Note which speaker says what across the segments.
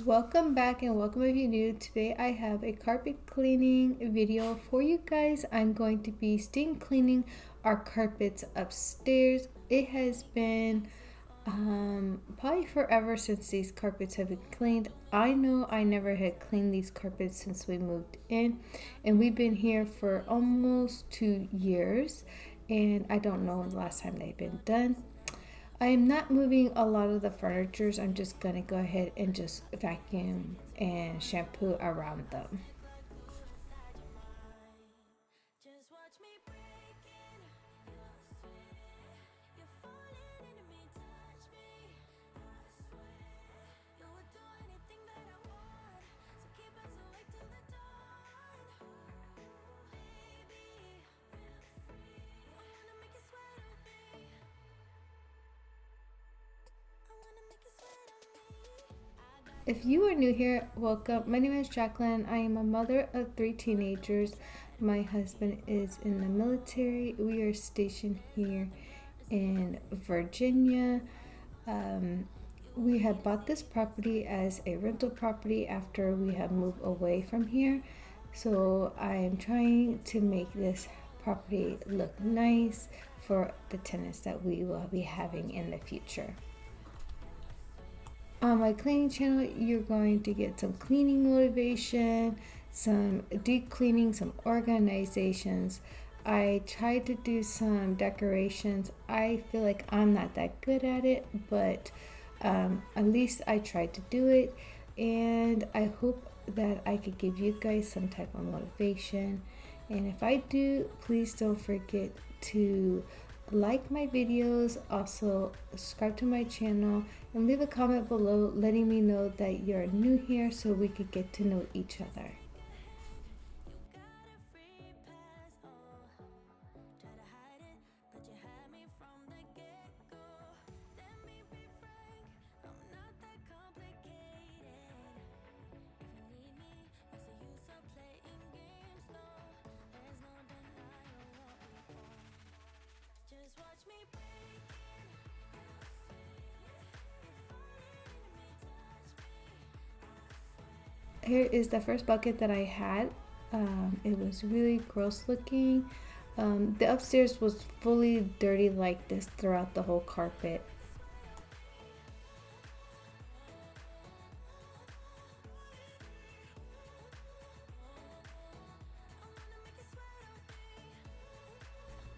Speaker 1: Welcome back and welcome if you're new. Today I have a carpet cleaning video for you guys. I'm going to be steam cleaning our carpets upstairs. It has been probably forever since these carpets have been cleaned. I know I never had cleaned these carpets since we moved in, and we've been here for almost 2 years, and I don't know when the last time they've been done. I am not moving a lot of the furnitures. I'm just gonna go ahead and just vacuum and shampoo around them. If you are new here, welcome. My name is Jacqueline. I am a mother of 3 teenagers. My husband is in the military. We are stationed here in Virginia. We had bought this property as a rental property after we have moved away from here. So I am trying to make this property look nice for the tenants that we will be having in the future. On my cleaning channel, you're going to get some cleaning motivation, some deep cleaning, some organizations. I tried to do some decorations. I feel like I'm not that good at it, but at least I tried to do it, and I hope that I could give you guys some type of motivation. And if I do, please don't forget to like my videos, also subscribe to my channel, and leave a comment below letting me know that you're new here so we could get to know each other. Here is the first bucket that I had. It was really gross looking. The upstairs was fully dirty like this throughout the whole carpet.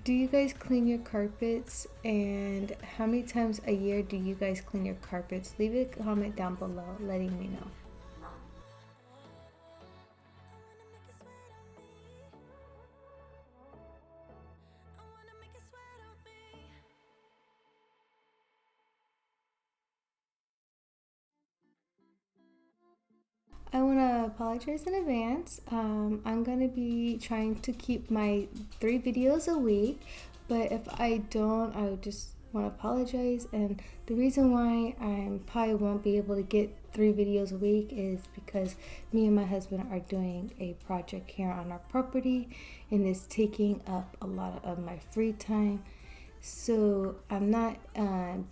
Speaker 1: Do you guys clean your carpets, and how many times a year do you guys clean your carpets? Leave a comment down below letting me know. I want to apologize in advance. I'm going to be trying to keep my 3 videos a week, but if I don't, I would just want to apologize. And the reason why I probably won't be able to get 3 videos a week is because me and my husband are doing a project here on our property, and it's taking up a lot of my free time. So I'm not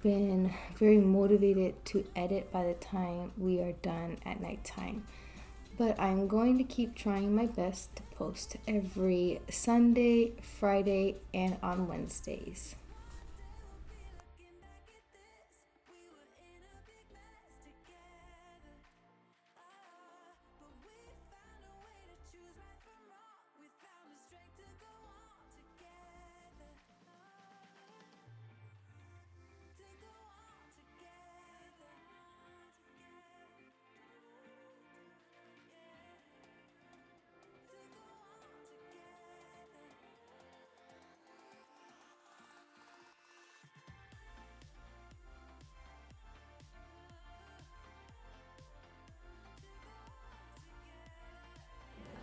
Speaker 1: been very motivated to edit by the time we are done at nighttime. But I'm going to keep trying my best to post every Sunday, Friday, and on Wednesdays.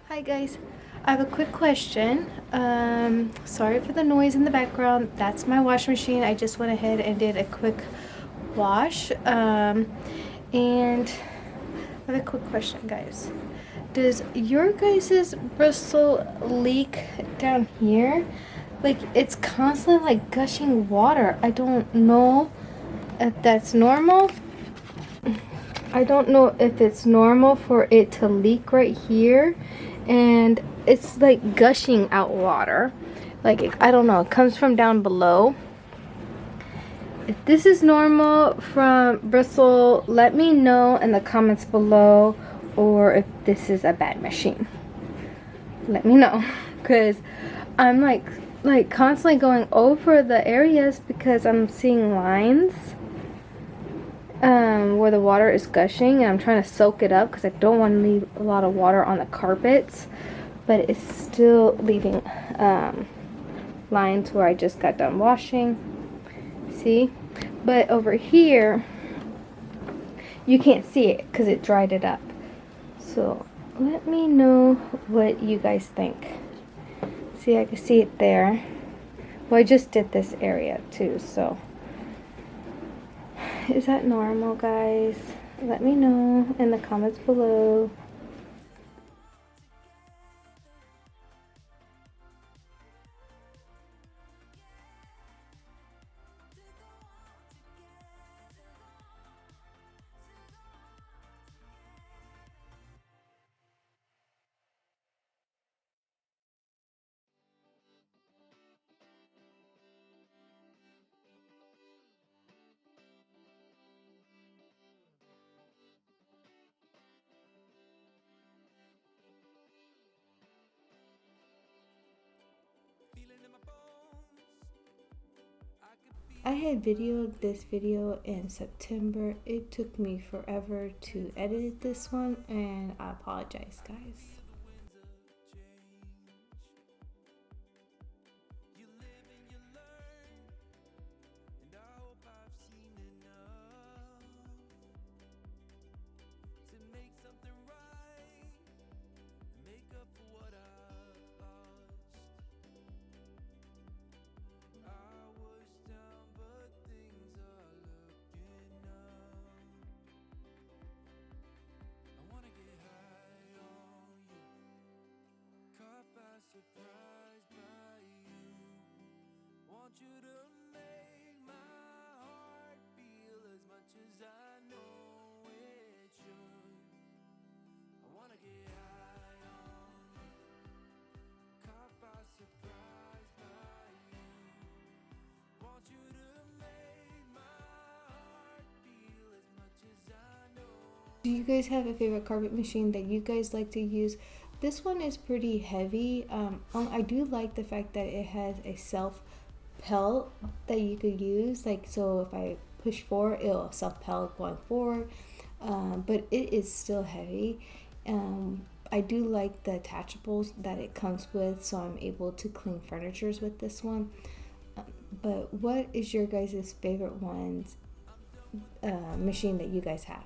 Speaker 1: Hi guys, I have a quick question. Sorry for the noise in the background. That's my washing machine. I just went ahead and did a quick wash. And I have a quick question, guys. Does your guys's bristle leak down here? Like, it's constantly like gushing water. I don't know if that's normal. I don't know if it's normal for it to leak right here, and it's like gushing out water. Like, I don't know, it comes from down below. If this is normal from Bristol, let me know in the comments below, or if this is a bad machine. Let me know, because I'm like constantly going over the areas because I'm seeing lines where the water is gushing, and I'm trying to soak it up because I don't want to leave a lot of water on the carpets, but it's still leaving lines where I just got done washing. See? But over here you can't see it because it dried it up. So let me know what you guys think. See, I can see it there. Well, I just did this area too, so is that normal, guys? Let me know in the comments below. I had videoed this video in September. It took me forever to edit this one, and I apologize, guys.
Speaker 2: Surprised by you. Want you to make my heart feel as much as I know it should. I wanna get high on you, caught by surprise by you. Want you to make my heart feel as much as I know.
Speaker 1: Do you guys have a favorite carpet machine that you guys like to use? This one is pretty heavy. I do like the fact that it has a self pelt that you could use. Like, so if I push forward, it'll self pelt going forward. But it is still heavy. I do like the attachables that it comes with, so I'm able to clean furnitures with this one. But what is your guys' favorite ones machine that you guys have?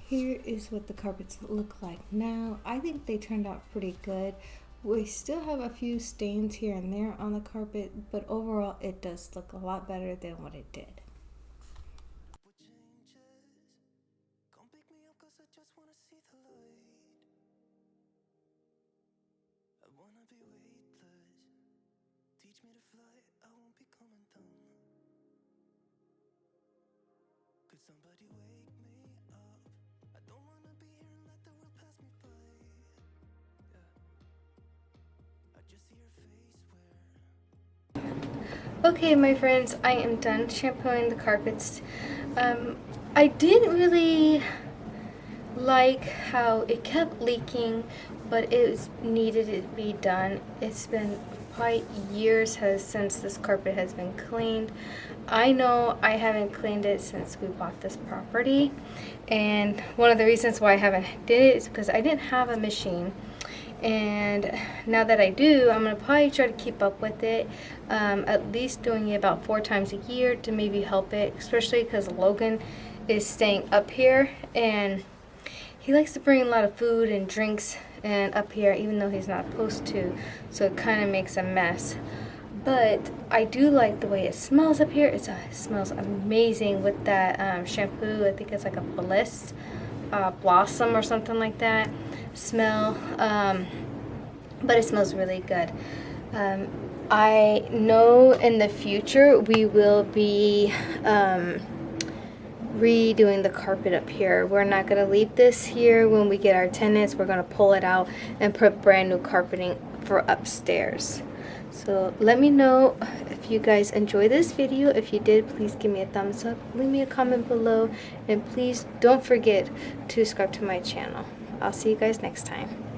Speaker 1: here is what the carpets look like now. I think they turned out pretty good. We still have a few stains here and there on the carpet, but overall it does look a lot better than what it did.
Speaker 2: Teach me to fly, I won't be coming down. Could somebody wake me up? I don't wanna be here and let the world pass me by. Yeah. I just see your face where.
Speaker 1: Okay, my friends, I am done shampooing the carpets. I didn't really like how it kept leaking, but it was needed to be done. It's been quite years since this carpet has been cleaned. I know I haven't cleaned it since we bought this property, and one of the reasons why I haven't did it is because I didn't have a machine. And now that I do, I'm gonna probably try to keep up with it, at least doing it about 4 times a year to maybe help it, especially because Logan is staying up here and he likes to bring a lot of food and drinks and up here, even though he's not supposed to, so it kind of makes a mess. But I do like the way it smells up here. It smells amazing with that shampoo. I think it's like a Bliss Blossom or something like that smell, but it smells really good. I know in the future we will be redoing the carpet up here. We're not going to leave this here. When we get our tenants, we're going to pull it out and put brand new carpeting for upstairs. So let me know if you guys enjoy this video. If you did, please give me a thumbs up, leave me a comment below, and please don't forget to subscribe to my channel. I'll see you guys next time.